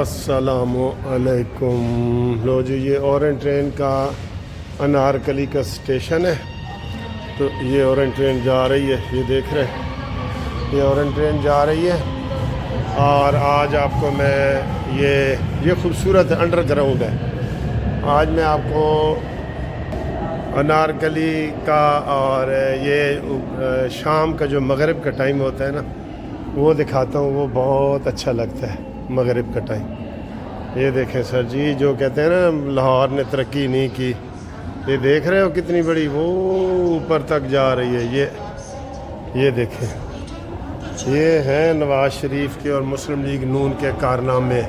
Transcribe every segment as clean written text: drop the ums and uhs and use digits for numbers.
السلام علیکم۔ لو جی، یہ اورنج ٹرین کا انارکلی کا اسٹیشن ہے۔ تو یہ اورنج ٹرین جا رہی ہے، یہ دیکھ رہے ہیں، یہ اورنج ٹرین جا رہی ہے۔ اور آج آپ کو میں یہ خوبصورت انڈر گراؤنڈ ہے۔ آج میں آپ کو انارکلی کا اور یہ شام کا جو مغرب کا ٹائم ہوتا ہے نا، وہ دکھاتا ہوں۔ وہ بہت اچھا لگتا ہے مغرب کا ٹائم۔ یہ دیکھیں سر جی، جو کہتے ہیں نا لاہور نے ترقی نہیں کی، یہ دیکھ رہے ہو کتنی بڑی وہ اوپر تک جا رہی ہے۔ یہ دیکھیں، یہ ہیں نواز شریف کے اور مسلم لیگ نون کے کارنامے۔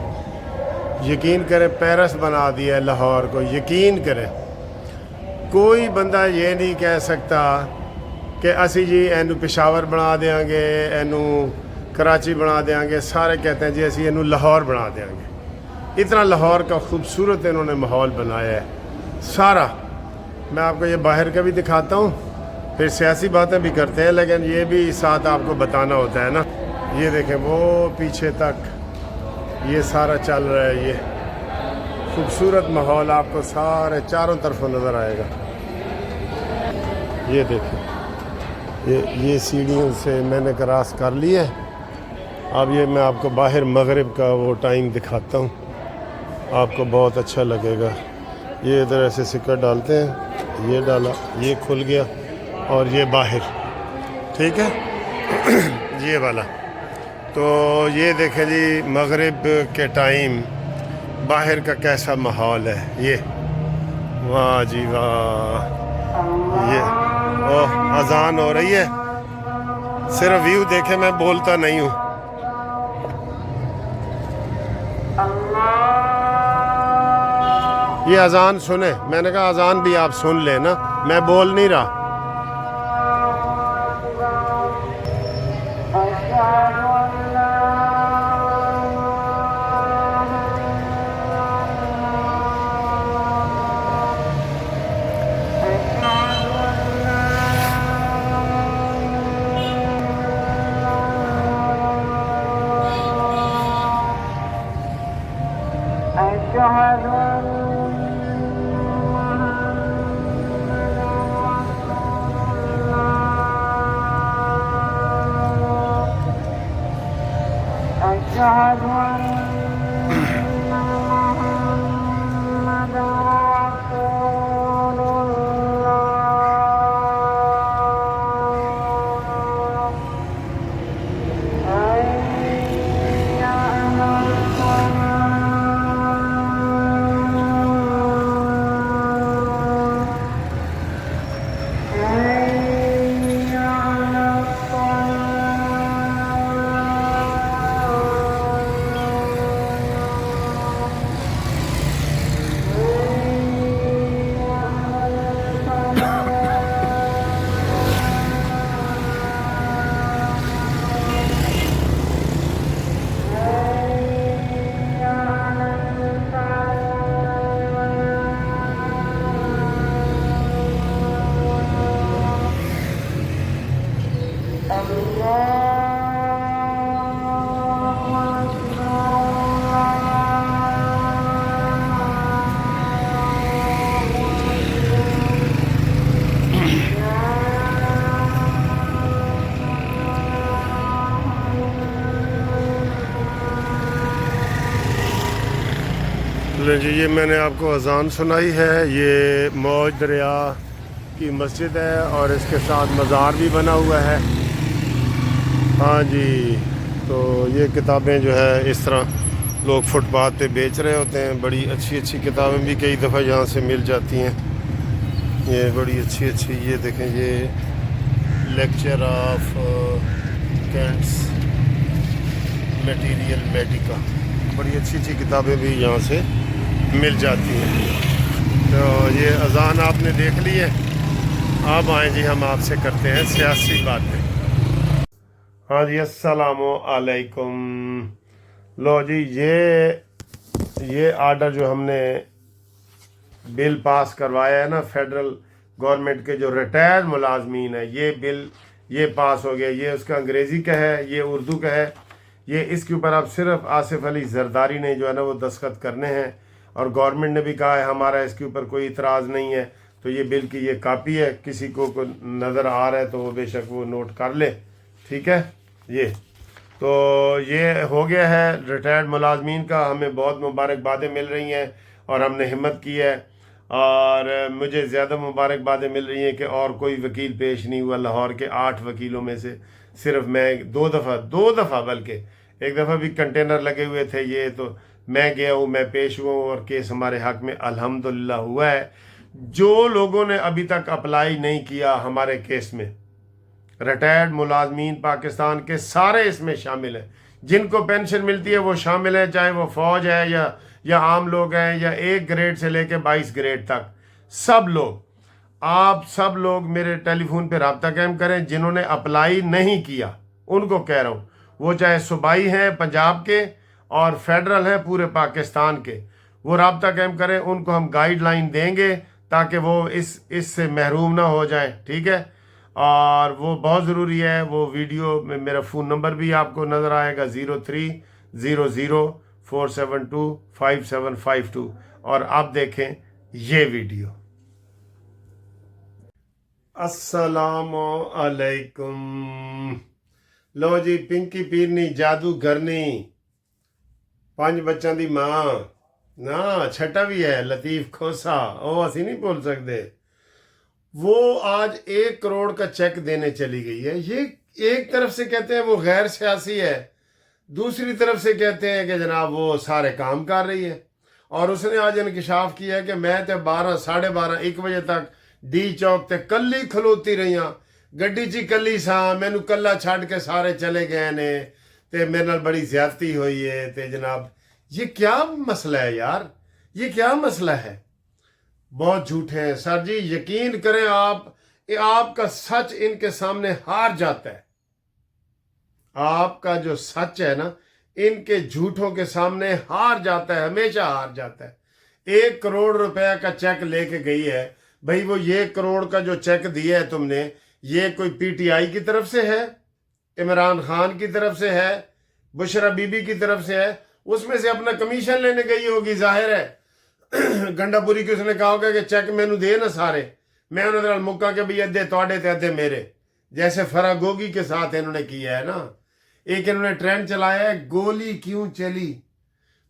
یقین کریں، پیرس بنا دیا ہے لاہور کو۔ یقین کریں، کوئی بندہ یہ نہیں کہہ سکتا کہ اسی جی اینو پشاور بنا دیں گے، اینو کراچی بنا دیں گے۔ سارے کہتے ہیں جی اسی اینو لاہور بنا دیں گے۔ اتنا لاہور کا خوبصورت انہوں نے ماحول بنایا ہے سارا۔ میں آپ کو یہ باہر کا بھی دکھاتا ہوں، پھر سیاسی باتیں بھی کرتے ہیں، لیکن یہ بھی ساتھ آپ کو بتانا ہوتا ہے نا۔ یہ دیکھیں، وہ پیچھے تک یہ سارا چل رہا ہے۔ یہ خوبصورت ماحول آپ کو سارے چاروں طرفوں نظر آئے گا۔ یہ دیکھیں، یہ سیڑھیوں سے میں نے کراس کر لی ہے۔ اب یہ میں آپ کو باہر مغرب کا وہ ٹائم دکھاتا ہوں، آپ کو بہت اچھا لگے گا۔ یہ ادھر ایسے سکر ڈالتے ہیں، یہ ڈالا، یہ کھل گیا، اور یہ باہر، ٹھیک ہے یہ والا۔ تو یہ دیکھیں جی، مغرب کے ٹائم باہر کا کیسا ماحول ہے۔ یہ واہ جی واہ، یہ اذان ہو رہی ہے۔ صرف ویو دیکھیں، میں بولتا نہیں ہوں۔ یہ اذان سنیں، میں نے کہا اذان بھی آپ سن لیں نا، میں بول نہیں رہا۔ جی، یہ میں نے آپ کو اذان سنائی ہے۔ یہ موج دریا کی مسجد ہے، اور اس کے ساتھ مزار بھی بنا ہوا ہے۔ ہاں جی، تو یہ کتابیں جو ہے اس طرح لوگ فٹ پاتھ پہ بیچ رہے ہوتے ہیں۔ بڑی اچھی اچھی کتابیں بھی کئی دفعہ یہاں سے مل جاتی ہیں۔ یہ بڑی اچھی اچھی، یہ دیکھیں، یہ لیکچر آف کینٹس میٹیریل میڈیکا، بڑی اچھی اچھی کتابیں بھی یہاں سے مل جاتی ہیں۔ تو یہ اذان آپ نے دیکھ لی ہے۔ اب آئیں جی، ہم آپ سے کرتے ہیں سیاسی باتیں۔ ہاں جی، السلام علیکم۔ لو جی، یہ آرڈر جو ہم نے بل پاس کروایا ہے نا فیڈرل گورنمنٹ کے جو ریٹائرڈ ملازمین ہیں، یہ بل یہ پاس ہو گیا۔ یہ اس کا انگریزی کا ہے، یہ اردو کا ہے۔ ये इसके ऊपर अब सिर्फ आसिफ अली जरदारी ने जो है ना वो दस्तखत करने हैं, और गवर्नमेंट ने भी कहा है हमारा इसके ऊपर कोई इतराज़ नहीं है। तो ये बिल की ये कापी है, किसी को नज़र आ रहा है तो वो बेशक वो नोट कर ले, ठीक है। ये तो ये हो गया है रिटायर्ड मुलाजमीन का, हमें बहुत मुबारकबादें मिल रही हैं और हमने हिम्मत की है, और मुझे ज़्यादा मुबारकबादें मिल रही हैं कि और कोई वकील पेश नहीं हुआ। लाहौर के 8 वकीलों में से सिर्फ मैं दो दफ़ा बल्कि एक दफ़ा भी कंटेनर लगे हुए थे, ये तो मैं गया हूँ, मैं पेश हुआ हूँ और केस हमारे हक़ में अल्हम्दुलिल्लाह हुआ है। जो लोगों ने अभी तक अप्लाई नहीं किया हमारे केस में, रिटायर्ड मुलाजमीन पाकिस्तान के सारे इसमें शामिल हैं, जिनको पेंशन मिलती है वो शामिल है, चाहे वो फ़ौज है या आम लोग हैं या 1 ग्रेड से लेकर 22 ग्रेड तक, सब लोग, आप सब लोग मेरे टेलीफोन पे रब्ता कायम करें। जिन्होंने अप्लाई नहीं किया उनको कह रहा हूँ, वो चाहे सूबाई हैं पंजाब के और फेडरल हैं पूरे पाकिस्तान के, वो रब्ता कायम करें, उनको हम गाइडलाइन देंगे ताकि वो इससे महरूम ना हो जाए, ठीक है। और वो बहुत ज़रूरी है, वो वीडियो में मेरा फ़ोन नंबर भी आपको नज़र आएगा 030047255752, और आप देखें ये वीडियो। अस्सलामु अलैकुम। लो जी, पिंकी पीरनी जादूगरनी 5 बच्चों की मां ना, छठा भी है लतीफ़ खोसा, वो असी नहीं भूल सकते। वो आज 1 करोड़ का चेक देने चली गई है। ये एक तरफ से कहते हैं वो गैर सियासी है, दूसरी तरफ से कहते हैं कि जनाब वो सारे काम कर रही है। और उसने आज इंकशाफ किया कि मैं तो 12, 12:30, 1 बजे तक डी चौक ते कल्ली खलोती रही हाँ, गड्डी च कल्ली सा, मैनू कल्ला छड़ के सारे चले गए ने, ते मेरे नाल बड़ी ज्यादती हुई है। ते जनाब ये क्या मसला है यार, ये क्या मसला है? बहुत झूठे हैं सर जी, यकीन करें आप, आपका सच इनके सामने हार जाता है। आपका जो सच है ना, इनके झूठों के सामने हार जाता है, हमेशा हार जाता है। 1 करोड़ रुपए का चेक लेके गई है भाई। वो ये 1 करोड़ का जो चेक दिया है तुमने, ये कोई पीटीआई की तरफ से है, इमरान खान की तरफ से है, बुशरा बीबी की तरफ से है, उसमें से अपना कमीशन लेने गई होगी, जाहिर है। गंडापुरी की उसने कहा होगा कि चेक मैनू दे ना सारे, मैं उन्होंने मुक्का के भी अद्धे तोड़े थे अद्धे मेरे, जैसे फरागोगी के साथ इन्होंने किया है ना। एक इन्होंने ट्रेंड चलाया है, गोली क्यों चली,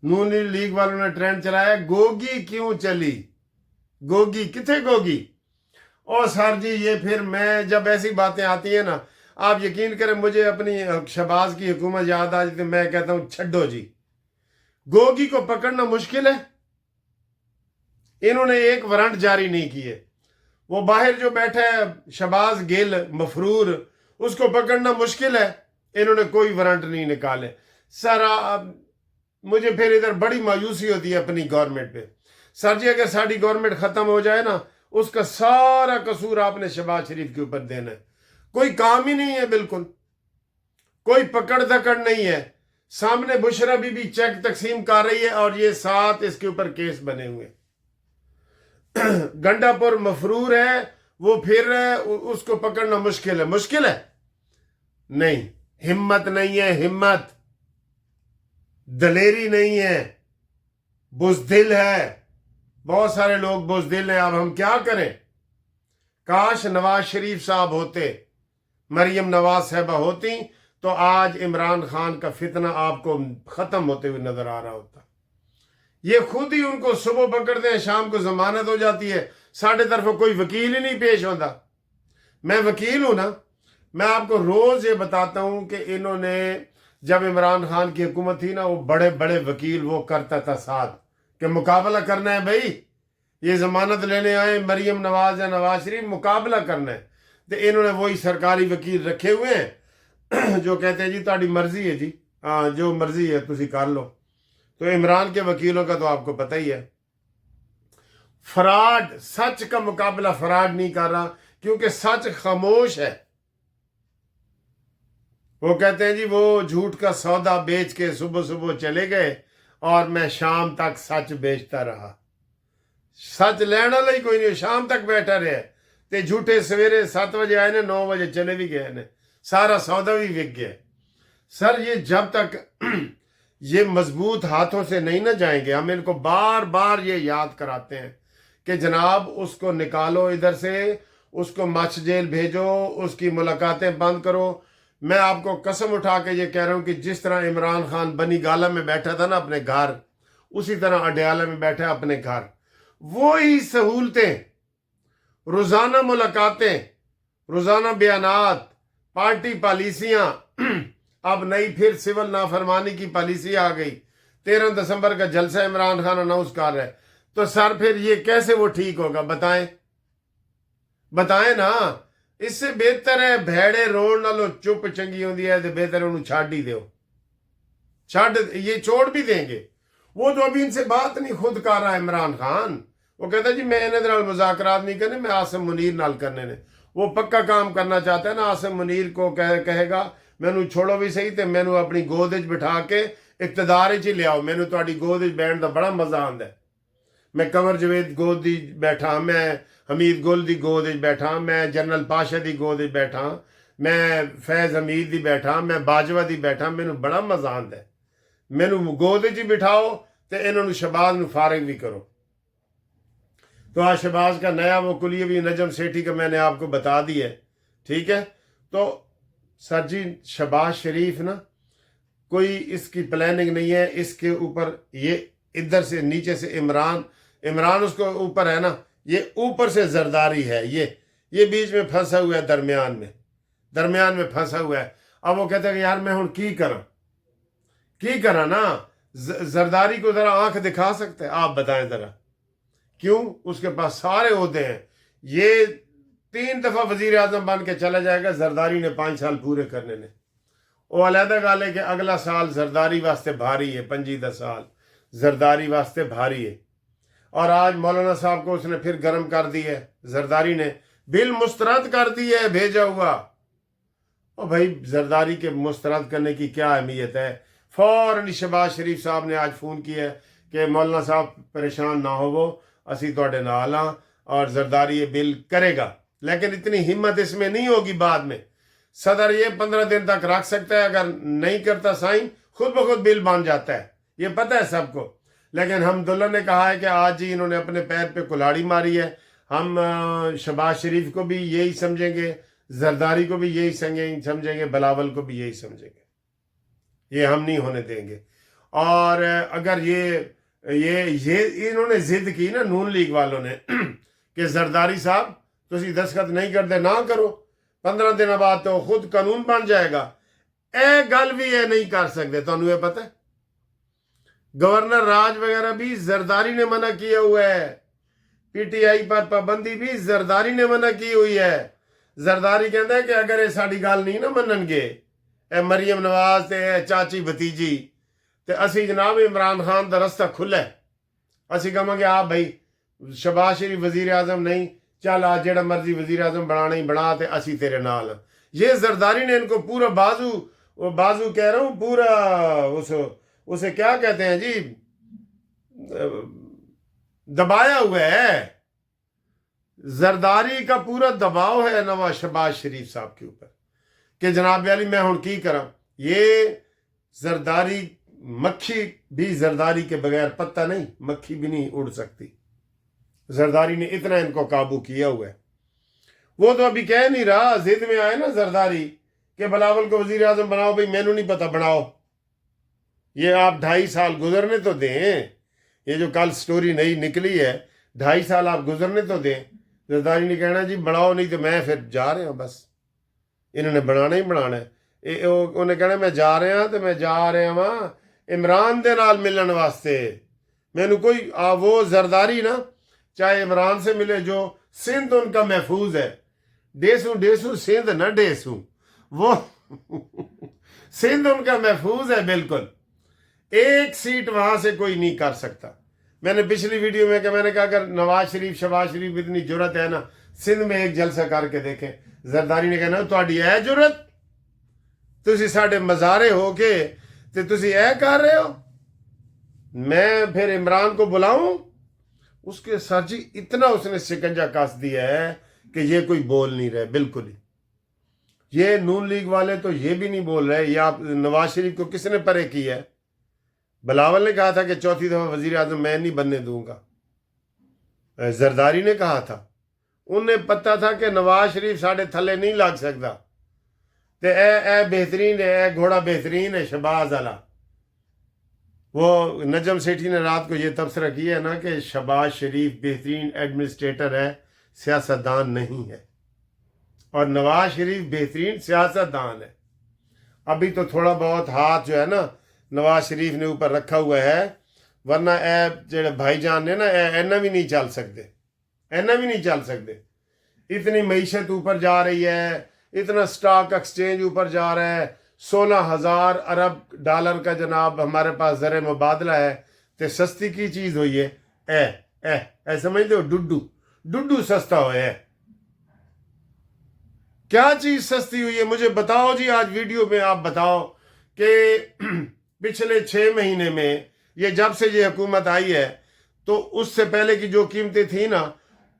नून लीग वालों ने ट्रेंड चलाया है, गोगी क्यों चली, गोगी किथे गोगी। और सर जी ये फिर मैं जब ऐसी बातें आती हैं ना, आप यकीन करें मुझे अपनी शहबाज की हुकूमत याद आ जाती, मैं कहता हूँ छड्डो जी, गोगी को पकड़ना मुश्किल है। इन्होंने एक वारंट जारी नहीं किए, वो बाहर जो बैठा है शहबाज गिल मफरूर, उसको पकड़ना मुश्किल है, इन्होंने कोई वारंट नहीं निकाले। सर मुझे फिर इधर बड़ी मायूसी होती है अपनी गवर्नमेंट पे। सर जी अगर साड़ी गवर्नमेंट खत्म हो जाए ना, उसका सारा कसूर आपने शहबाज शरीफ के ऊपर देना है। कोई काम ही नहीं है, बिल्कुल कोई पकड़ दकड़ नहीं है। सामने बुशरा बीबी चेक तकसीम कर रही है और ये 7 इसके ऊपर केस बने हुए। गंडापुर मफरूर है, वो फिर रहा है, उसको पकड़ना मुश्किल है। मुश्किल है नहीं, हिम्मत नहीं है, हिम्मत दलेरी नहीं है, बुज़दिल है। बहुत सारे लोग बुज़दिल हैं। अब हम क्या करें? काश नवाज शरीफ साहब होते, मरियम नवाज साहबा होती, तो आज इमरान खान का फितना आपको खत्म होते हुए नजर आ रहा होता। ये खुद ही उनको सुबह पकड़ते हैं, शाम को जमानत हो जाती है, साढ़े तरफ कोई वकील ही नहीं पेश होता। मैं वकील हूं ना, मैं आपको रोज ये बताता हूं कि इन्होंने जब इमरान खान की हुकूमत थी ना, वो बड़े बड़े वकील वो करता था साथ कि मुकाबला करना है भाई, ये जमानत लेने आए मरियम नवाज या नवाज शरीफ, मुकाबला करना है। तो इन्होंने वही सरकारी वकील रखे हुए हैं जो कहते हैं जी तुम्हारी मर्जी है जी, हाँ जो मर्जी है तुसी कर लो। तो इमरान के वकीलों का तो आपको पता ही है, फराड, सच का मुकाबला फराड नहीं कर रहा, क्योंकि सच खामोश है। वो कहते हैं जी वो झूठ का सौदा बेच के सुबह सुबह चले गए और मैं शाम तक सच बेचता रहा। सच लेने वाला ही कोई नहीं, शाम तक बैठा रहे। ते झूठे सवेरे 7 बजे आए ने, 9 बजे चले भी गए ने, सारा सौदा भी विक गया। सर ये जब तक ये मजबूत हाथों से नहीं ना जाएंगे, हम इनको बार बार ये याद कराते हैं कि जनाब उसको निकालो इधर से, उसको मच जेल भेजो, उसकी मुलाकातें बंद करो। मैं आपको कसम उठा के ये कह रहा हूँ कि जिस तरह इमरान खान बनी गाला में बैठा था ना अपने घर, उसी तरह अडयाला में बैठा है अपने घर। वो ही सहूलतें, रोजाना मुलाकातें, रोजाना बयानात, पार्टी पॉलिसियां, अब नई फिर सिविल नाफरमानी की पॉलिसी आ गई। 13 दिसंबर का जलसा इमरान खान अनाउंस कर रहा है। तो सर फिर ये कैसे वो ठीक होगा? बताएं बताएं ना। इससे बेहतर है भेड़े रोड नालों चुप चंगी होती है, तो बेहतर है उन्हें छाड़ ही दो। ये छोड़ भी देंगे। वो तो अभी इनसे बात नहीं खुद कर रहा है इमरान खान। वो कहता जी मैं इन्हें नाल मुज़ाकरात नहीं करने, मैं आसिम मुनीर नाल करने ने। वो पक्का काम करना चाहता है ना। आसिम मुनीर को कहेगा मैनू छोड़ो भी सही, तो मैनू अपनी गोद च बिठा के इकतदार च ही लियाओ। मैनू तुहाडी गोद च बैठने का बड़ा मजा आंदा है। मैं कंवर जवेद गोद दी बैठा, मैं हमीद गुल दी गोद च बैठा, मैं जनरल पाशा दी गोद च बैठा, मैं फैज हमीद दी बैठा, मैं बाजवा दी बैठा। मैनू बड़ा मजा आंदा है। मैनू गोद च ही बिठाओ तो इन्होंने शहबाज नू फारिग भी करो। तो आज शहबाज का नया वो कुलिया भी नजम सेठी का मैंने आपको बता दिया है, ठीक है। तो सर जी शहबाज शरीफ ना कोई इसकी प्लानिंग नहीं है। इसके ऊपर ये इधर से नीचे से इमरान उसको ऊपर है ना, ये ऊपर से जरदारी है, ये बीच में फंसा हुआ है, दरमियान में फंसा हुआ है। अब वो कहता है कि यार मैं हूं की करा ना। जरदारी को जरा आंख दिखा सकते हैं? आप बताएं जरा क्यों? उसके पास सारे ओहदे हैं। ये 3 दफा वजीर आजम बन के चला जाएगा। जरदारी ने 5 साल पूरे करने ने। वो अलहदा गाल है कि अगला साल जरदारी वास्ते भारी है, 25 साल जरदारी वास्ते भारी है। और आज मौलाना साहब को उसने फिर गर्म कर दी है। जरदारी ने बिल मुस्तरद कर दी है भेजा हुआ। और भाई जरदारी के मुस्तरद करने की क्या अहमियत है? फौरन शहबाज शरीफ साहब ने आज फोन किया है कि मौलाना साहब परेशान ना हो, वो असी तुहाडे नाल हां और जरदारी ये बिल करेगा। लेकिन इतनी हिम्मत इसमें नहीं होगी बाद में। सदर ये 15 दिन तक रख सकता है, अगर नहीं करता साइन खुद ब खुद बिल बन जाता है, ये पता है सबको। लेकिन हमदुल्ला ने कहा है कि आज ही इन्होंने अपने पैर पे कुल्हाड़ी मारी है। हम शहबाज शरीफ को भी यही समझेंगे, जरदारी को भी यही समझेंगे, बिलावल को भी यही समझेंगे। ये हम नहीं होने देंगे। और अगर ये इन्होंने जिद की ना नून लीग वालों ने कि जरदारी साहब तुसी दस्तखत नहीं करते ना करो, 15 दिन बाद तो खुद कानून बन जाएगा। ए गल भी ये नहीं कर सकते। तुहानू ये पता है गवर्नर राज वगैरह भी जरदारी ने मना किया हुआ है। पीटीआई पर पाबंदी भी जरदारी ने मना की हुई है। जरदारी कहता है कि अगर ये साड़ी गल नहीं ना मननगे, मरियम नवाज ते चाची भतीजी, तो असी जनाब इमरान खान का रस्ता खुला है। असी कहांगे आप भाई शहबाज शरीफ वजीर आजम नहीं, चल आज जेड़ा मर्जी वजीर आजम बनाना ही बना, ते असी तेरे नाल। ये जरदारी ने इनको पूरा बाजू कह रहा हूं, पूरा उसे क्या कहते हैं जी, दबाया हुआ है। जरदारी का पूरा दबाव है नवाज शहबाज शरीफ साहब के ऊपर कि जनाब अली मैं हुण की करा। ये जरदारी मक्खी भी जरदारी के बगैर पत्ता नहीं, मक्खी भी नहीं उड़ सकती। जरदारी ने इतना इनको काबू किया हुआ है। वो तो अभी कह नहीं रहा, जिद में आए ना जरदारी कि बिलावल को वजीर आजम बनाओ। भाई मैनू नहीं पता, बनाओ। ये आप 2.5 साल गुजरने तो दें। ये जो कल स्टोरी नई निकली है, 2.5 साल आप गुजरने तो दें। जरदारी ने कहना जी बनाओ, नहीं तो मैं फिर जा रहा हूं, बस इन्होंने बनाना ही बनाना है। उन्हें कहना मैं जा रहा, तो मैं जा रहा वहां इमरान दे नाल मिलने वास्ते। मैनू कोई वो जरदारी ना चाहे इमरान से मिले, जो सिंध उनका महफूज है। डेसू सिंध ना डेसू, वो सिंध उनका महफूज है बिल्कुल। एक सीट वहां से कोई नहीं कर सकता। मैंने पिछली वीडियो में मैंने कहा अगर नवाज शरीफ शहबाज शरीफ इतनी जरूरत है ना, सिंध में एक जलसा करके देखें। जरदारी ने कहना तुहाडी है जरूरत, तुसी साडे मजारे हो के ते तुसी ऐ कर रहे हो, मैं फिर इमरान को बुलाऊं? उसके सर जी इतना उसने शिकंजा कस दिया है कि ये कोई बोल नहीं रहे बिल्कुल ही। یہ نون لیگ والے تو یہ بھی نہیں بول رہے، یہ آپ نواز شریف کو کس نے پرے کی ہے؟ بلاول نے کہا تھا کہ چوتھی دفعہ وزیر اعظم میں نہیں بننے دوں گا، زرداری نے کہا تھا، انہیں پتہ تھا کہ نواز شریف ساڑھے تھلے نہیں لگ سکتا، تے اے بہترین ہے، اے گھوڑا بہترین ہے شہباز والا۔ وہ نجم سیٹھی نے رات کو یہ تبصرہ کیا ہے نا کہ شہباز شریف بہترین ایڈمنسٹریٹر ہے، سیاستدان نہیں ہے، اور نواز شریف بہترین سیاستدان ہے۔ ابھی تو تھوڑا بہت ہاتھ جو ہے نا نواز شریف نے اوپر رکھا ہوا ہے، ورنہ اے جڑے بھائی جان نے نا اینا بھی نہیں چل سکتے، اینا بھی نہیں چل سکتے۔ اتنی معیشت اوپر جا رہی ہے، اتنا سٹاک ایکسچینج اوپر جا رہا ہے، 16,000 ارب ڈالر کا جناب ہمارے پاس زر مبادلہ ہے، تے سستی کی چیز ہوئی ہے اے سمجھتے ہو؟ ڈڈو سستا ہوا ہے۔ کیا چیز سستی ہوئی ہے مجھے بتاؤ جی، آج ویڈیو میں آپ بتاؤ کہ پچھلے 6 مہینے میں یہ جب سے یہ حکومت آئی ہے تو اس سے پہلے کی جو قیمتیں تھیں نا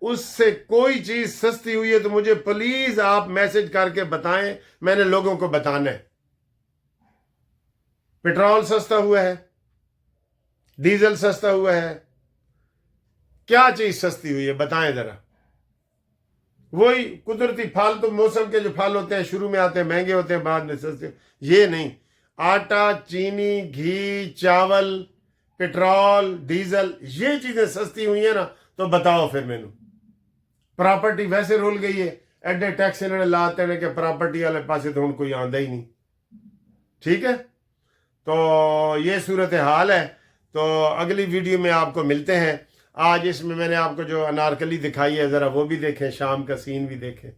اس سے کوئی چیز سستی ہوئی ہے تو مجھے پلیز آپ میسج کر کے بتائیں، میں نے لوگوں کو بتانا ہے۔ پٹرول سستا ہوا ہے، ڈیزل سستا ہوا ہے، کیا چیز سستی ہوئی ہے بتائیں ذرا۔ وہی قدرتی پھل، تو موسم کے جو پھل ہوتے ہیں شروع میں آتے ہیں مہنگے ہوتے ہیں، بعد میں سستے، یہ نہیں۔ آٹا، چینی، گھی، چاول، پٹرول، ڈیزل، یہ چیزیں سستی ہوئی ہیں نا تو بتاؤ پھر مینوں۔ پراپرٹی ویسے رول گئی ہے، ایڈے ٹیکس انہوں نے لاتے ہیں کہ پراپرٹی والے پاسے تو ان کوئی آندا ہی نہیں، ٹھیک ہے؟ تو یہ صورتحال ہے۔ تو اگلی ویڈیو میں آپ کو ملتے ہیں۔ آج اس میں نے آپ کو جو انارکلی دکھائی ہے ذرا وہ بھی دیکھیں، شام کا سین بھی دیکھیں۔